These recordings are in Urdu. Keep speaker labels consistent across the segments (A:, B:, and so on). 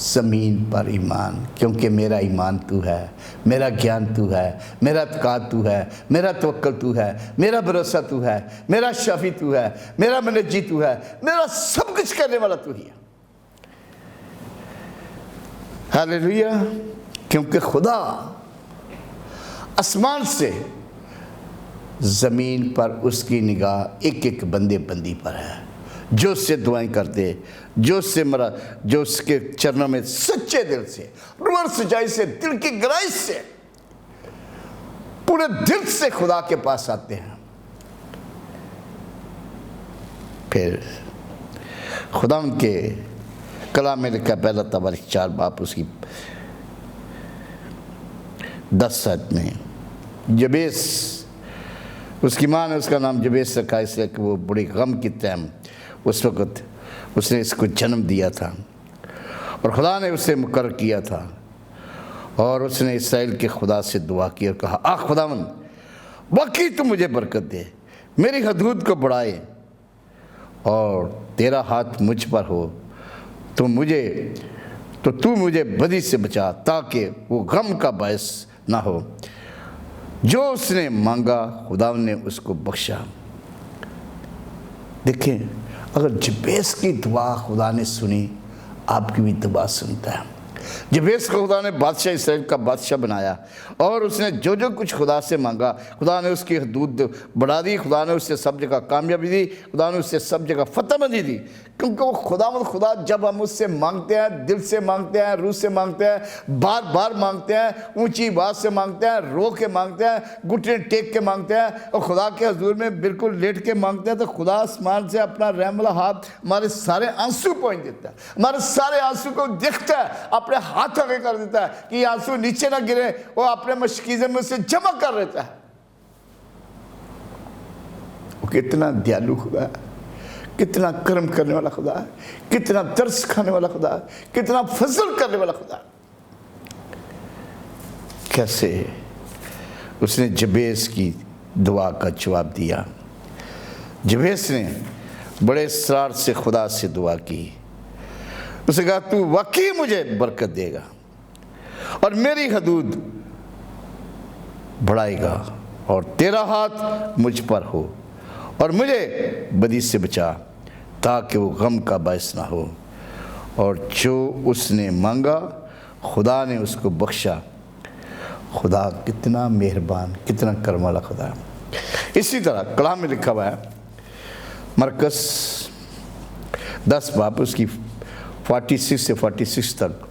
A: زمین پر ایمان، کیونکہ میرا ایمان تو ہے، میرا گیان تو ہے، میرا اعتقاد تو ہے، میرا توکل تو ہے، میرا بھروسہ تو ہے، میرا شافی تو ہے، میرا منجی تو ہے، میرا سب کچھ کرنے والا تو ہی ہے۔ ہاللیلویہ۔ کیونکہ خدا آسمان سے زمین پر اس کی نگاہ ایک ایک بندے بندی پر ہے، جو اس سے دعائیں کرتے، جو اس کے چرنوں میں سچے دل سے، روح سچائی سے، دل کی گہرائی سے، پورے دل سے خدا کے پاس آتے ہیں۔ پھر خدا ان کے کلام میں لکھا پہلا تواریخ 4 باب اس کی 10 آیت میں، جبیس، اس کی ماں نے اس کا نام جبیس رکھا اس لیے کہ وہ بڑی غم کی ٹائم اس وقت اس نے اس کو جنم دیا تھا، اور خدا نے اسے مقرر کیا تھا، اور اس نے اسرائیل کے خدا سے دعا کی اور کہا، خداوند واقعی تو مجھے برکت دے، میری حدود کو بڑھائے، اور تیرا ہاتھ مجھ پر ہو، تو مجھے بدی سے بچا، تاکہ وہ غم کا باعث نہ ہو۔ جو اس نے مانگا خداوند نے اس کو بخشا۔ دیکھیں، اگر جبیس کی دعا خدا نے سنی، آپ کی بھی دعا سنتا ہے۔ جبیس کو خدا نے بادشاہ اسرائیل کا بادشاہ بنایا، اور اس نے جو کچھ خدا سے مانگا، خدا نے اس کی حدود بڑھا دی، خدا نے اس سے سب جگہ کامیابی دی، خدا نے اس سے سب جگہ فتح مندی دی، کیونکہ وہ خدا جب ہم اس سے مانگتے ہیں، دل سے مانگتے ہیں، روح سے مانگتے ہیں، بار بار مانگتے ہیں، اونچی آواز سے مانگتے ہیں، رو کے مانگتے ہیں، گھٹنے ٹیک کے مانگتے ہیں، اور خدا کے حضور میں بالکل لیٹ کے مانگتے ہیں، تو خدا آسمان سے اپنا رحم والا ہاتھ ہمارے سارے آنسو پہنچ دیتا ہے، ہمارے سارے آنسو کو دیکھتا ہے، اپنے ہاتھ آگے کر دیتا ہے کہ یہ آنسو نیچے نہ گرے، وہ اپنے مشکیزے میں سے جمع کر لیتا ہے۔ وہ کتنا دیالو خدا ہے، کتنا کرم کرنے والا خدا ہے، کتنا ترس کھانے والا خدا ہے، کتنا فضل کرنے والا خدا ہے۔ کیسے اس نے جبیس کی دعا کا جواب دیا۔ جبیس نے بڑے اصرار سے خدا سے دعا کی، اس نے کہا، تو واقعی مجھے برکت دے گا اور میری حدود بڑھائے گا، اور تیرا ہاتھ مجھ پر ہو، اور مجھے بدی سے بچا، تاکہ وہ غم کا باعث نہ ہو۔ اور جو اس نے مانگا خدا نے اس کو بخشا۔ خدا کتنا مہربان، کتنا کرم والا خدا ہے۔ اسی طرح کلام میں لکھا ہوا ہے، مرکز 10 باب اس کی 46 سے 46 تک،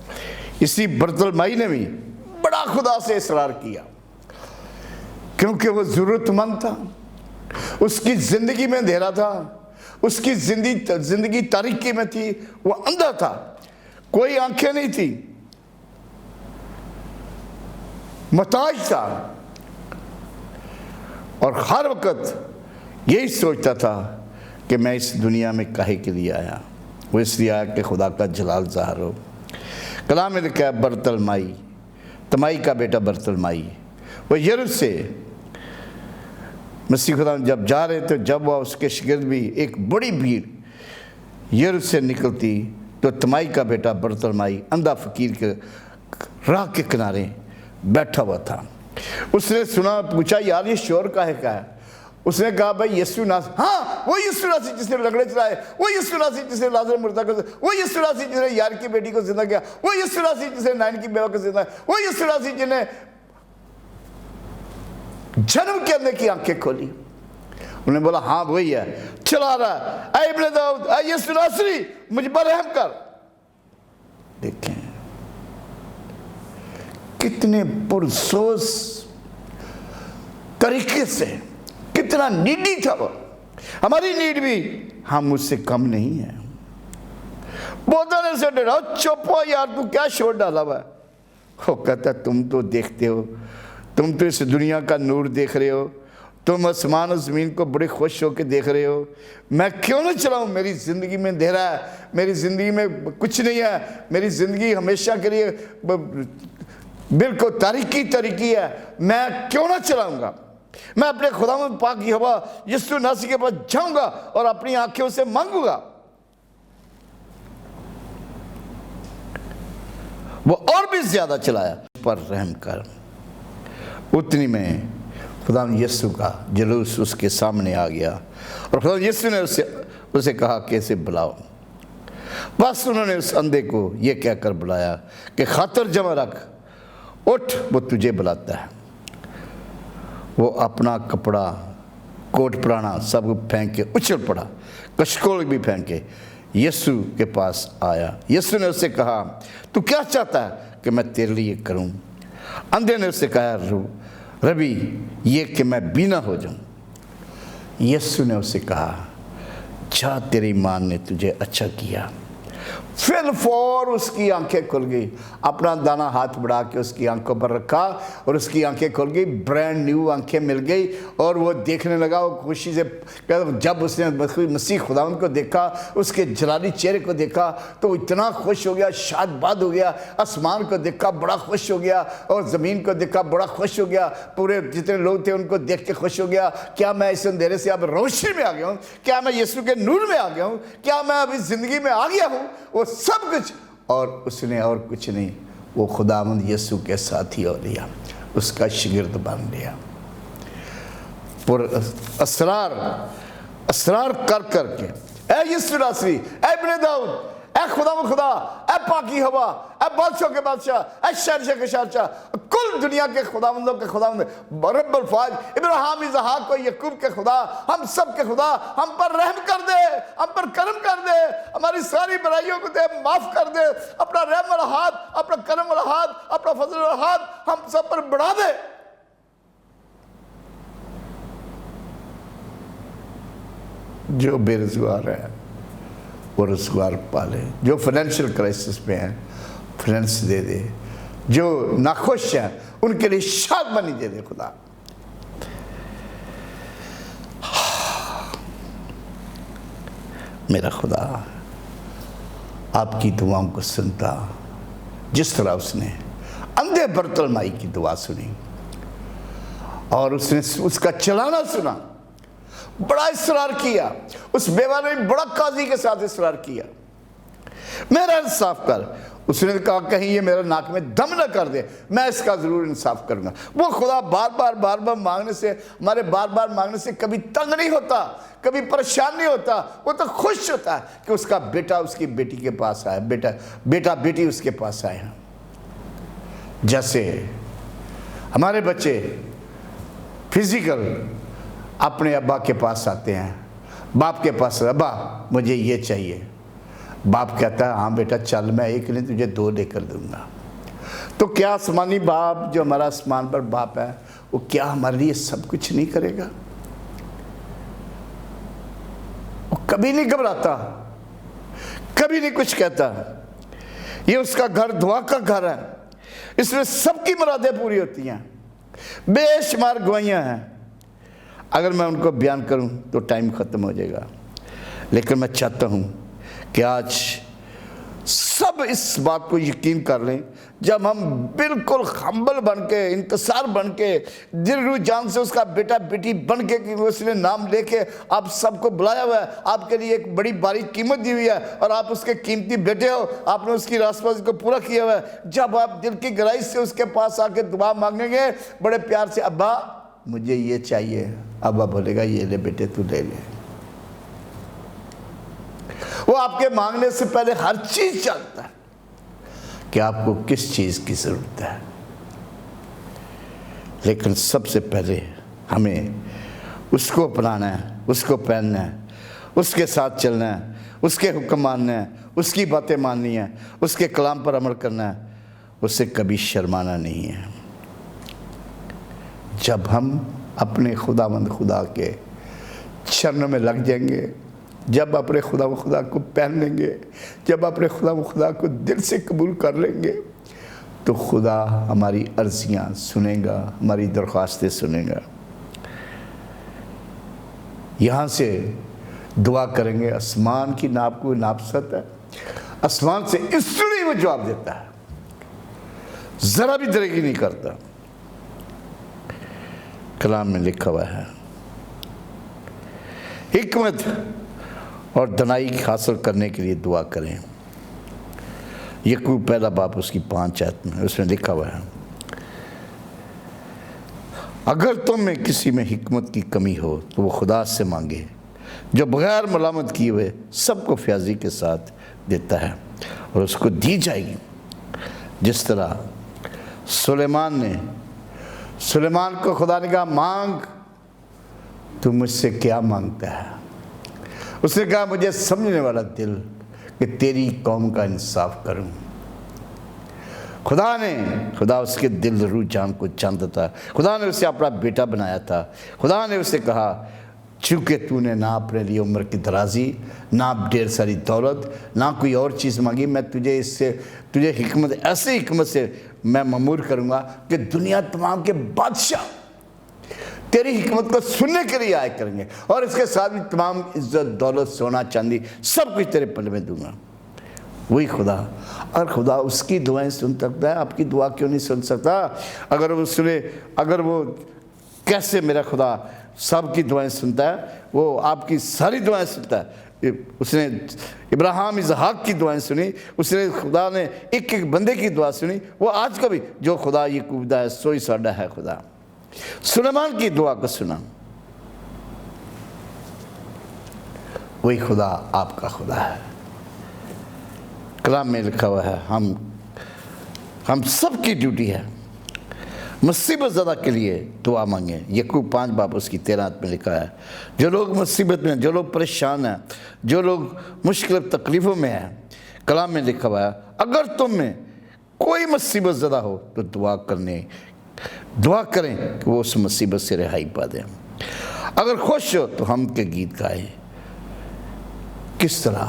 A: اسی برتلمائی نے بھی بڑا خدا سے اصرار کیا، کیونکہ وہ ضرورت مند تھا، اس کی زندگی میں اندھیرا تھا، اس کی زندگی تاریکی میں تھی، وہ اندھا تھا، کوئی آنکھیں نہیں تھی، محتاج تھا، اور ہر وقت یہی سوچتا تھا کہ میں اس دنیا میں کاہے کے لیے آیا۔ وہ اس لیے آیا کہ خدا کا جلال ظاہر ہو۔ کلام میں لکھا ہے، برتلمائی، تمائی کا بیٹا برتلمائی، وہ یرس سے مسیح خدا جب جا رہے تھے، جب وہ اس کے شاگرد بھی ایک بڑی بھیڑ یرس سے نکلتی، تو تمائی کا بیٹا برتلمائی اندھا فقیر کے راہ کے کنارے بیٹھا ہوا تھا۔ اس نے سنا، پوچھا، یار یہ شور کاہے کا ہے؟ اس نے کہا، بھائی یسوع ناصری، ہاں وہ یسوع ناصری جس نے لنگڑے چلائے، وہ یسوع ناصری جس نے لازر مردہ کر دیا، وہ یسوع ناصری جس نے یار کی بیٹی کو زندہ کیا، وہ یسوع ناصری جس نے نائن کی بیوہ کو زندہ کیا، وہ یسوع ناصری جس نے جنم کے اندر کی آنکھیں کھولی۔ انہوں نے بولا، ہاں وہی ہے، چلا رہا ہے، اے ابن داؤد، اے یسوع ناصری مجھ پر رحم کر۔ دیکھیں کتنے پرسوز طریقے سے، کتنا نیڈی تھا وہ۔ ہماری نیڈ بھی ہم اس سے کم نہیں ہیں۔ بہت نے سے ڈرا، چپ ہو یار، تو کیا شور ڈالا ہوا ہے؟ وہ کہتا، تم تو دیکھتے ہو، تم تو اس دنیا کا نور دیکھ رہے ہو، تم آسمان و زمین کو بڑے خوش ہو کے دیکھ رہے ہو، میں کیوں نہ چلاؤں؟ میری زندگی میں اندھیرا ہے، میری زندگی میں کچھ نہیں ہے، میری زندگی ہمیشہ کے لیے بالکل تاریکی ہے، میں کیوں نہ چلاؤں گا؟ میں اپنے خداوند پاک کی ہوا یسوع ناصری کے پاس جاؤں گا اور اپنی آنکھوں سے مانگوں گا۔ وہ اور بھی زیادہ چلایا، پر رحم کر۔ اتنی میں خدا یسوع کا جلوس اس کے سامنے آ گیا، اور خدا یسوع نے اسے کہا کہ اسے بلاؤ۔ بس انہوں نے اس اندھے کو یہ کہہ کر بلایا کہ خاطر جمع رکھ، اٹھ، وہ تجھے بلاتا ہے۔ وہ اپنا کپڑا، کوٹ پرانا سب پھینک کے اچھل پڑا، کشکول بھی پھینکے یسوع کے پاس آیا۔ یسوع نے اسے کہا، تو کیا چاہتا ہے کہ میں تیرے لیے کروں؟ اندھے نے اسے کہا، ربی، یہ کہ میں بینا ہو جاؤں۔ یسوع نے اسے کہا، جا، تیری ایمان نے تجھے اچھا کیا۔ فی الفور اس کی آنکھیں کھل گئی، اپنا دانا ہاتھ بڑھا کے اس کی آنکھوں پر رکھا اور اس کی آنکھیں کھل گئی، برینڈ نیو آنکھیں مل گئی، اور وہ دیکھنے لگا۔ وہ خوشی سے جب اس نے مسیح خداوند کو دیکھا، اس کے جلالی چہرے کو دیکھا تو اتنا خوش ہو گیا، شاد باد ہو گیا۔ آسمان کو دیکھا، بڑا خوش ہو گیا، اور زمین کو دیکھا، بڑا خوش ہو گیا۔ پورے جتنے لوگ تھے ان کو دیکھ کے خوش ہو گیا۔ کیا میں اس اندھیرے سے اب روشنی میں آ گیا ہوں؟ کیا میں یسوع کے نور میں آ گیا ہوں؟ کیا میں ابھی زندگی میں آ گیا ہوں؟ وہ سب کچھ، اور اس نے اور کچھ نہیں، وہ خداوند یسوع کے ساتھی ہو لیا، اس کا شاگرد بن لیا۔ پر اسرار کر کے، اے یسوع ناصری، اے ابن داؤد، اے خدا، اے پاکی ہوا، اے بادشاہ کے بادشاہ، اے شہنشاہ کے شہنشاہ، کل دنیا کے خداوندوں کے خداوند، رب الفاظ، ابراہیم، اسحاق و یعقوب کے خدا، ہم سب کے خدا، ہم پر رحم کر دے، ہم پر کرم کر دے، ہماری ساری برائیوں کو دے، معاف کر دے، اپنا رحم والا ہاتھ، اپنا کرم والا ہاتھ، اپنا فضل والا ہاتھ ہم سب پر بڑھا دے۔ جو بے روزگار ہے وہ روزگار پالے، جو فائنینشیل کرائسس میں ہیں فائنینس دے دے، جو ناخوش ہیں ان کے لیے شادمانی دے دے خدا۔ میرا خدا آپ کی دعاؤں کو سنتا، جس طرح اس نے اندھے برتلمائی کی دعا سنی اور اس نے اس کا چلانا سنا، بڑا اصرار کیا، اس بیوہ نے بڑا قاضی کے ساتھ اصرار کیا، میرا انصاف کر۔ اس نے کہا کہیں یہ میرا ناک میں دم نہ کر دے، میں اس کا ضرور انصاف کروں گا۔ وہ خدا بار بار مانگنے سے، ہمارے بار مانگنے سے کبھی تنگ نہیں ہوتا، کبھی پریشان نہیں ہوتا، وہ تو خوش ہوتا ہے کہ اس کا بیٹا اس کی بیٹی کے پاس آیا، بیٹا بیٹی اس کے پاس آئے ہیں۔ جیسے ہمارے بچے فزیکل اپنے ابا کے پاس آتے ہیں، باپ کے پاس، ابا مجھے یہ چاہیے، باپ کہتا ہے ہاں بیٹا چل، میں ایک نہیں تجھے 2 لے کر دوں گا۔ تو کیا آسمانی باپ جو ہمارا آسمان پر باپ ہے، وہ کیا ہمارے لیے سب کچھ نہیں کرے گا؟ وہ کبھی نہیں گھبراتا، کبھی نہیں کچھ کہتا۔ یہ اس کا گھر دعا کا گھر ہے، اس میں سب کی مرادیں پوری ہوتی ہیں، بے شمار گوائیاں ہیں۔ اگر میں ان کو بیان کروں تو ٹائم ختم ہو جائے گا، لیکن میں چاہتا ہوں کہ آج سب اس بات کو یقین کر لیں، جب ہم بالکل ہمبل بن کے، انکسار بن کے، دل روح جان سے اس کا بیٹا بیٹی بن کے، کہ اس نے نام لے کے آپ سب کو بلایا ہوا ہے، آپ کے لیے ایک بڑی باریک قیمت دی ہوئی ہے، اور آپ اس کے قیمتی بیٹے ہو، آپ نے اس کی راست بازی کو پورا کیا ہوا ہے۔ جب آپ دل کی گہرائی سے اس کے پاس آ کے دعا مانگیں گے بڑے پیار سے، ابا مجھے یہ چاہیے، ابا بولے گا یہ لے بیٹے تو لے لے۔ وہ آپ کے مانگنے سے پہلے ہر چیز جانتا ہے کہ آپ کو کس چیز کی ضرورت ہے، لیکن سب سے پہلے ہمیں اس کو اپنانا ہے، اس کو پہننا ہے، اس کے ساتھ چلنا ہے، اس کے حکم ماننا ہے، اس کی باتیں ماننی ہیں، اس کے کلام پر عمل کرنا ہے، اسے کبھی شرمانا نہیں ہے۔ جب ہم اپنے خدا کے چرنوں میں لگ جائیں گے، جب اپنے خدا کو پہن لیں گے، جب اپنے خدا کو دل سے قبول کر لیں گے، تو خدا ہماری عرضیاں سنیں گا، ہماری درخواستیں سنیں گا۔ یہاں سے دعا کریں گے، آسمان کی ناپ کو ناپست ہے، آسمان سے انسٹنٹلی وہ جواب دیتا ہے، ذرا بھی درگی نہیں کرتا۔ کلام میں لکھا ہوا ہے، حکمت اور دانائی حاصل کرنے کے لیے دعا کریں، یعقوب پہلا باب اس کی 5 آیت میں اس میں لکھا ہوا ہے، اگر تم میں کسی میں حکمت کی کمی ہو تو وہ خدا سے مانگے جو بغیر ملامت کیے ہوئے سب کو فیاضی کے ساتھ دیتا ہے اور اس کو دی جائے گی۔ جس طرح سلیمان کو خدا نے کہا مانگ، تو مجھ سے کیا مانگتا ہے؟ اس نے کہا مجھے سمجھنے والا دل کہ تیری قوم کا انصاف کروں۔ خدا اس کے دل روح جان کو جانتا تھا، خدا نے اسے اپنا بیٹا بنایا تھا۔ خدا نے اسے کہا چونکہ تو نے نہ اپنے لیے عمر کی درازی، نہ ڈھیر ساری دولت، نہ کوئی اور چیز مانگی، میں تجھے حکمت، ایسی حکمت سے میں مامور کروں گا کہ دنیا تمام کے بادشاہ تیری حکمت کو سننے کے لیے آئے کریں گے، اور اس کے ساتھ بھی تمام عزت، دولت، سونا، چاندی سب کچھ تیرے پلے میں دوں گا۔ وہی خدا، اور خدا اس کی دعائیں سن سکتا ہے، آپ کی دعا کیوں نہیں سن سکتا؟ اگر وہ کیسے میرا خدا سب کی دعائیں سنتا ہے، وہ آپ کی ساری دعائیں سنتا ہے۔ اس نے ابراہیم اسحاق کی دعائیں سنی، خدا نے ایک بندے کی دعا سنی، وہ آج کا بھی جو خدا یعقوب دا ہے سوئی ساڈا ہے خدا۔ سلیمان کی دعا کو سنا، وہی خدا آپ کا خدا ہے۔ کلام میں لکھا ہوا ہے ہم سب کی ڈیوٹی ہے مصیبت زدہ کے لیے دعا مانگیں۔ یعقوب 5 باب اس کی 13 آیت میں لکھا ہے، جو لوگ مصیبت میں، جو لوگ پریشان ہیں، جو لوگ مشکل تکلیفوں میں ہیں، کلام میں لکھا ہوا ہے اگر تم میں کوئی مصیبت زدہ ہو تو دعا کریں کہ وہ اس مصیبت سے رہائی پا دیں۔ اگر خوش ہو تو ہم کے گیت گائیں۔ کس طرح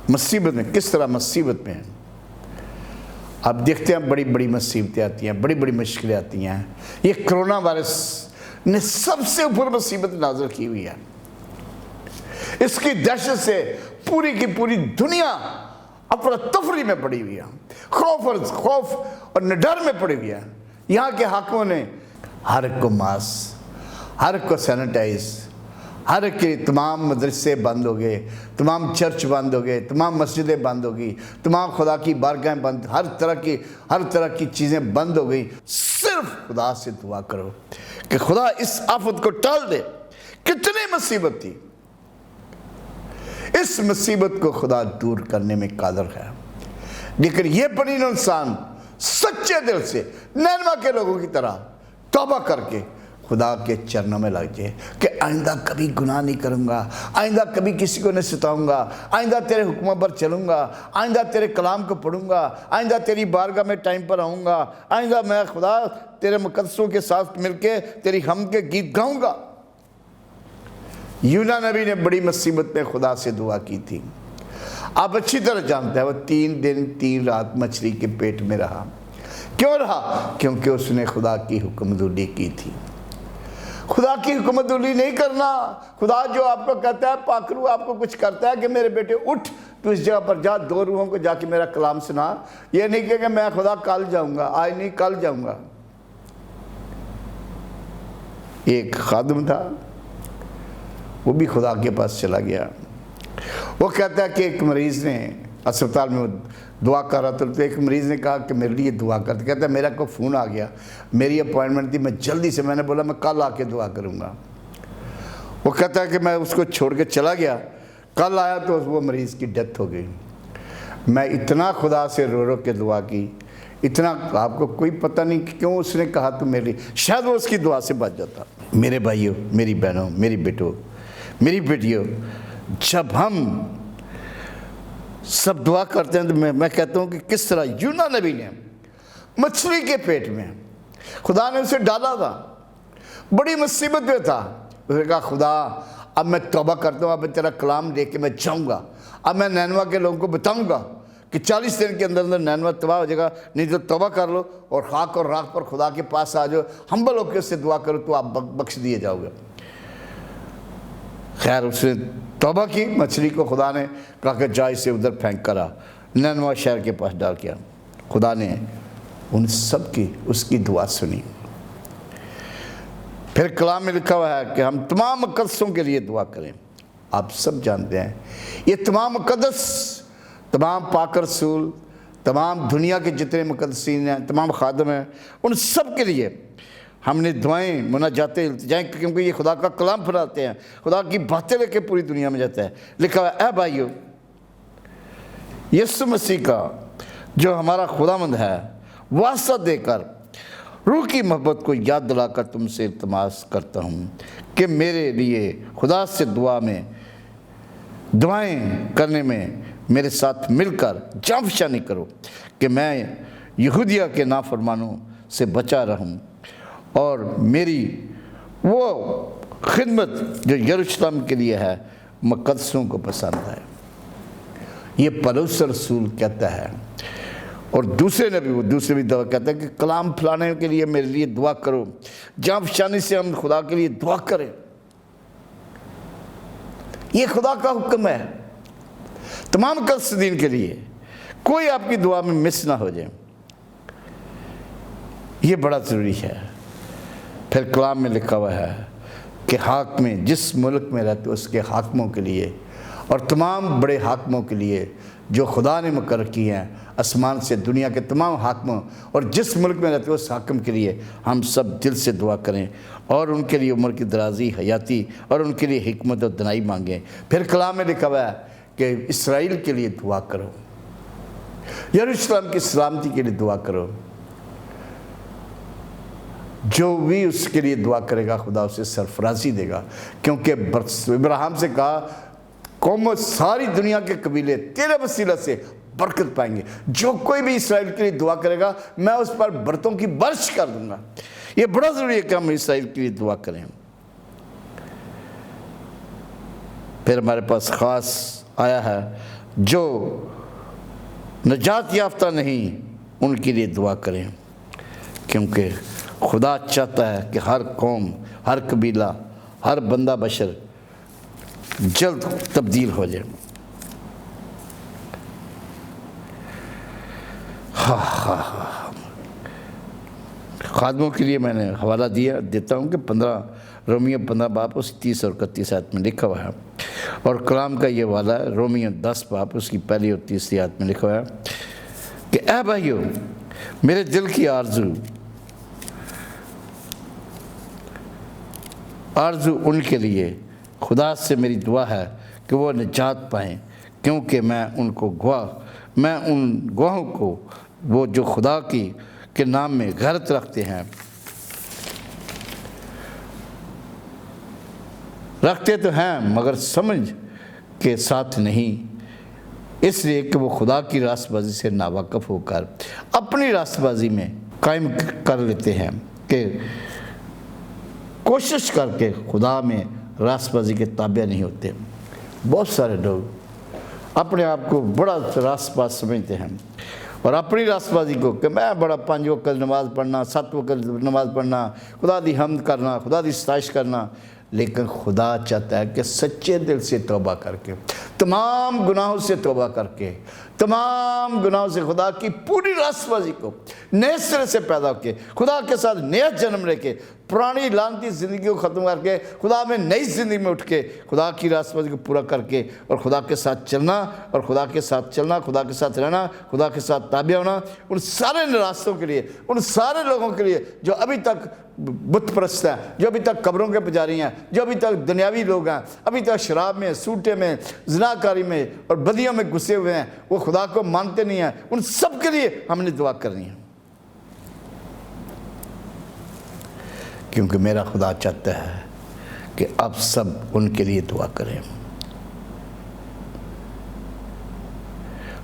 A: مصیبت میں آپ دیکھتے ہیں بڑی بڑی مصیبتیں آتی ہیں، بڑی بڑی مشکلیں آتی ہیں۔ یہ کرونا وائرس نے سب سے اوپر مصیبت نازل کی ہوئی ہے۔ اس کی دہشت سے پوری کی پوری دنیا افراتفری میں پڑی ہوئی ہے، خوف اور ڈر میں پڑی ہوئی ہے۔ یہاں کے حاکموں نے ہر ایک کو ماسک، ہر ایک کو سینیٹائز، ہر ایک کے تمام مدرسے بند ہو گئے، تمام چرچ بند ہو گئے، تمام مسجدیں بند ہو گئی، تمام خدا کی بارگاہیں بند، ہر طرح کی چیزیں بند ہو گئی۔ صرف خدا سے دعا کرو کہ خدا اس آفت کو ٹال دے۔ کتنی مصیبت تھی، اس مصیبت کو خدا دور کرنے میں قادر ہے۔ لیکن یہ پنین انسان سچے دل سے نینوا کے لوگوں کی طرح توبہ کر کے خدا کے چرنوں میں لگ جائے کہ آئندہ کبھی گناہ نہیں کروں گا، آئندہ کبھی کسی کو نہیں ستاؤں گا، آئندہ تیرے حکموں پر چلوں گا، آئندہ تیرے کلام کو پڑھوں گا، آئندہ تیری بارگاہ میں ٹائم پر آؤں گا، آئندہ میں خدا تیرے مقدسوں کے ساتھ مل کے تیری حمد کے گیت گاؤں گا۔ یونا نبی نے بڑی مصیبت میں خدا سے دعا کی تھی، آپ اچھی طرح جانتے ہیں۔ وہ 3 دن 3 رات مچھلی کے پیٹ میں رہا۔ کیوں رہا؟ کیونکہ اس نے خدا کی حکم دولی کی تھی۔ خدا کی حکمت دولی نہیں کرنا۔ خدا جو آپ کو کہتا ہے، پاکرو آپ کو کچھ کرتا ہے کہ میرے بیٹے اٹھ، تو اس جگہ پر جا، 2 روحوں کو جا کے میرا کلام سنا۔ یہ نہیں کہ میں خدا کل جاؤں گا، آج نہیں کل جاؤں گا۔ ایک خادم تھا، وہ بھی خدا کے پاس چلا گیا۔ وہ کہتا ہے کہ ایک مریض نے اسپتال میں دعا کر رہا تھا، تو ایک مریض نے کہا کہ میرے لیے دعا کرتے۔ کہتا ہے میرا کوئی فون آ گیا، میری اپوائنٹمنٹ تھی، میں جلدی سے، میں نے بولا میں کل آ کے دعا کروں گا۔ وہ کہتا ہے کہ میں اس کو چھوڑ کے چلا گیا، کل آیا تو وہ مریض کی ڈیتھ ہو گئی۔ میں اتنا خدا سے رو رو کے دعا کی، اتنا، آپ کو کوئی پتہ نہیں کیوں اس نے کہا تو میرے لیے، شاید وہ اس کی دعا سے بچ جاتا۔ میرے بھائیوں، میری بہنوں، میری بیٹوں، میری بیٹیوں، جب ہم سب دعا کرتے ہیں تو میں کہتا ہوں کہ کس طرح یونا نبی نے مچھلی کے پیٹ میں خدا نے اسے ڈالا تھا، بڑی مصیبت میں تھا۔ اس نے کہا خدا اب میں توبہ کرتا ہوں، اب میں تیرا کلام لے کے میں جاؤں گا، اب میں نینوا کے لوگوں کو بتاؤں گا کہ 40 دن کے اندر نینوا تباہ ہو جائے گا، نہیں تو توبہ کر لو اور خاک اور راکھ پر خدا کے پاس آ جاؤ، ہمبل ہو کے اس سے دعا کرو تو آپ بخش دیے جاؤ گے۔ خیر اس نے توبہ کی، مچھلی کو خدا نے کہا کہ جا اسے ادھر پھینک کرا، نینوا شہر کے پاس ڈال کیا۔ خدا نے ان سب کی اس کی دعا سنی۔ پھر کلام میں لکھا ہوا ہے کہ ہم تمام مقدسوں کے لیے دعا کریں۔ آپ سب جانتے ہیں یہ تمام مقدس تمام پاک رسول، تمام دنیا کے جتنے مقدسین ہیں، تمام خادم ہیں، ان سب کے لیے ہم نے دعائیں، مناجاتیں، التجائیں، کیونکہ یہ خدا کا کلام پھیلاتے ہیں، خدا کی باتیں لے کے پوری دنیا میں جاتا ہے۔ لکھا ہوا ہے، اے بھائیو، یسوع مسیح کا جو ہمارا خداوند ہے واسطہ دے کر روح کی محبت کو یاد دلا کر تم سے التماس کرتا ہوں کہ میرے لیے خدا سے دعائیں کرنے میں میرے ساتھ مل کر جان فشانی کرو کہ میں یہودیہ کے نافرمانوں سے بچا رہوں اور میری وہ خدمت جو یروشلم کے لیے ہے مقدسوں کو پسند ہے۔ یہ پولس رسول کہتا ہے، اور دوسرے بھی دعا کہتا ہے کہ کلام پھیلانے کے لیے میرے لیے دعا کرو، جان فشانی سے ہم خدا کے لیے دعا کریں۔ یہ خدا کا حکم ہے تمام مقدسین کے لیے، کوئی آپ کی دعا میں مس نہ ہو جائے، یہ بڑا ضروری ہے۔ پھر کلام میں لکھا ہوا ہے کہ حاکم جس ملک میں رہتے اس کے حاکموں کے لیے اور تمام بڑے حاکموں کے لیے جو خدا نے مقرر کی ہیں، آسمان سے دنیا کے تمام حاکموں اور جس ملک میں رہتے اس حاکم کے لیے ہم سب دل سے دعا کریں اور ان کے لیے عمر کی درازی، حیاتی اور ان کے لیے حکمت اور دانائی مانگیں۔ پھر کلام میں لکھا ہوا ہے کہ اسرائیل کے لیے دعا کرو، یروشلم کی سلامتی کے لیے دعا کرو۔ جو بھی اس کے لیے دعا کرے گا خدا اسے سرفرازی دے گا، کیونکہ ابراہیم سے کہا قوموں ساری دنیا کے قبیلے تیرے وسیلہ سے برکت پائیں گے۔ جو کوئی بھی اسرائیل کے لیے دعا کرے گا میں اس پر برکتوں کی بارش کر دوں گا۔ یہ بڑا ضروری ہے کہ ہم اسرائیل کے لیے دعا کریں۔ پھر ہمارے پاس خاص آیا ہے جو نجات یافتہ نہیں ان کے لیے دعا کریں، کیونکہ خدا چاہتا ہے کہ ہر قوم، ہر قبیلہ، ہر بندہ بشر جلد تبدیل ہو جائے۔ خادموں کے لیے میں نے حوالہ دیتا ہوں کہ رومیو 15 باب اس 30 اور 31 آیت میں لکھا ہوا ہے، اور کلام کا یہ حوالہ ہے رومیو 10 باب اس کی پہلی اور تیسری آیت میں لکھا ہوا ہے کہ اے بھائیو، میرے دل کی آرزو ان کے لیے خدا سے میری دعا ہے کہ وہ نجات پائیں، کیونکہ میں ان گواہوں کو وہ جو خدا کے نام میں غیرت رکھتے تو ہیں مگر سمجھ کے ساتھ نہیں، اس لیے کہ وہ خدا کی راست بازی سے ناواقف ہو کر اپنی راست بازی میں قائم کر لیتے ہیں کہ کوشش کر کے خدا میں راست بازی کے تابع نہیں ہوتے۔ بہت سارے لوگ اپنے آپ کو بڑا راست باز سمجھتے ہیں اور اپنی راست بازی کو کہ میں بڑا 5 وقت نماز پڑھنا، 7 وقت نماز پڑھنا، خدا دی حمد کرنا، خدا دی ستائش کرنا، لیکن خدا چاہتا ہے کہ سچے دل سے توبہ کر کے، تمام گناہوں سے توبہ کر کے، تمام گناہوں سے خدا کی پوری راست بازی کو نئے سرے سے پیدا ہو کے خدا کے ساتھ نیا جنم لے کے پرانی لعنتی زندگی کو ختم کر کے خدا میں نئی زندگی میں اٹھ کے خدا کی راست بازی کو پورا کر کے اور خدا کے ساتھ چلنا اور خدا کے ساتھ چلنا، خدا کے ساتھ رہنا، خدا کے ساتھ تابع ہونا، ان سارے راستوں کے لیے، ان سارے لوگوں کے لیے جو ابھی تک بت پرست ہیں، جو ابھی تک قبروں کے پجاری ہیں، جو ابھی تک دنیاوی لوگ ہیں، ابھی تک شراب میں، سوٹے میں، زناکاری میں اور بدیوں میں گھسے ہوئے ہیں، وہ خدا کو مانتے نہیں ہیں، ان سب کے لیے ہم نے دعا کرنی ہے، کیونکہ میرا خدا چاہتا ہے کہ آپ سب ان کے لیے دعا کریں۔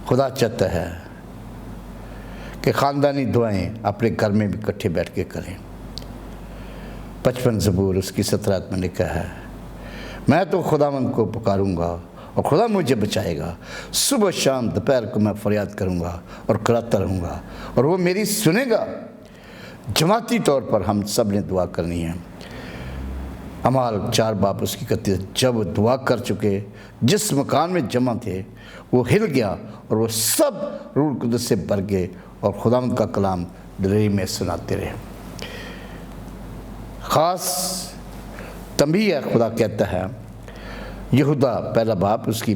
A: خدا چاہتا ہے کہ خاندانی دعائیں اپنے گھر میں بھی اکٹھے بیٹھ کے کریں۔ 55 زبور اس کی 17 میں لکھا ہے، میں تو خداوند کو پکاروں گا اور خدا مجھے بچائے گا، صبح شام دوپہر کو میں فریاد کروں گا اور کراتا رہوں گا اور وہ میری سنے گا۔ جماعتی طور پر ہم سب نے دعا کرنی ہے۔ اعمال 4 باب اس کی 31، جب وہ دعا کر چکے جس مکان میں جمع تھے وہ ہل گیا اور وہ سب روح القدس سے بھر گئے اور خداوند کا کلام دلیری میں سناتے رہے۔ خاص تنبیہ ہے، خدا کہتا ہے یہودا 1 باب اس کی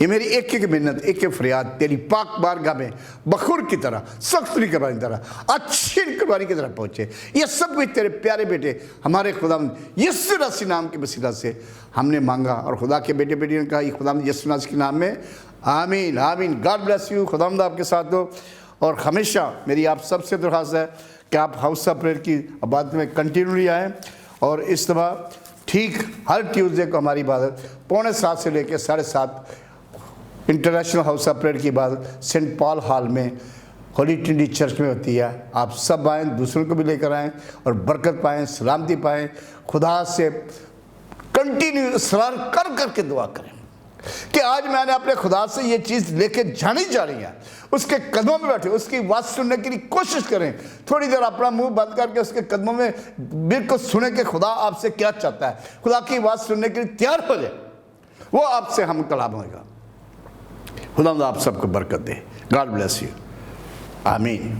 A: یہ میری ایک ایک منت، ایک ایک فریاد تیری پاک بارگاہ میں بخور کی طرح، سخت قربانی کی طرح، اچھی قربانی کی طرح پہنچے۔ یہ سب کچھ تیرے پیارے بیٹے ہمارے خداوند یسوع مسیح نام کے وسیلہ سے ہم نے مانگا، اور خدا کے بیٹے بیٹی نے کہا یہ خداوند یسوع مسیح کے نام میں آمین آمین۔ گاڈ بلیس یو، خداوند آپ کے ساتھ ہو۔ اور ہمیشہ میری آپ سب سے درخواست ہے کہ آپ ہاؤس آف پریئر کی عبادت میں کنٹینیولی آئیں، اور اس دفعہ ٹھیک ہر ٹیوزڈے کو ہماری عبادت 6:45 سے لے کے 7:30 انٹرنیشنل ہاؤس آف پریئر کی عبادت سینٹ پال ہال میں ہولی ٹرینٹی چرچ میں ہوتی ہے۔ آپ سب آئیں، دوسروں کو بھی لے کر آئیں اور برکت پائیں، سلامتی پائیں، خدا سے کنٹینیو اصرار کر کر کے دعا کریں کہ آج میں نے اپنے خدا سے یہ چیز لے کے جانی جا رہی ہے، اس کے قدموں میں بیٹھے، اس کی بات سننے کے لیے کوشش کریں، تھوڑی دیر اپنا منہ بند کر کے اس کے قدموں میں بالکل سنیں کہ خدا آپ سے کیا چاہتا ہے، خدا کی بات سننے کے لیے تیار ہو جائے، وہ آپ سے ہم کلام ہوگا۔ خدا آپ سب کو برکت دے۔ گاڈ بلیس یو، آمین۔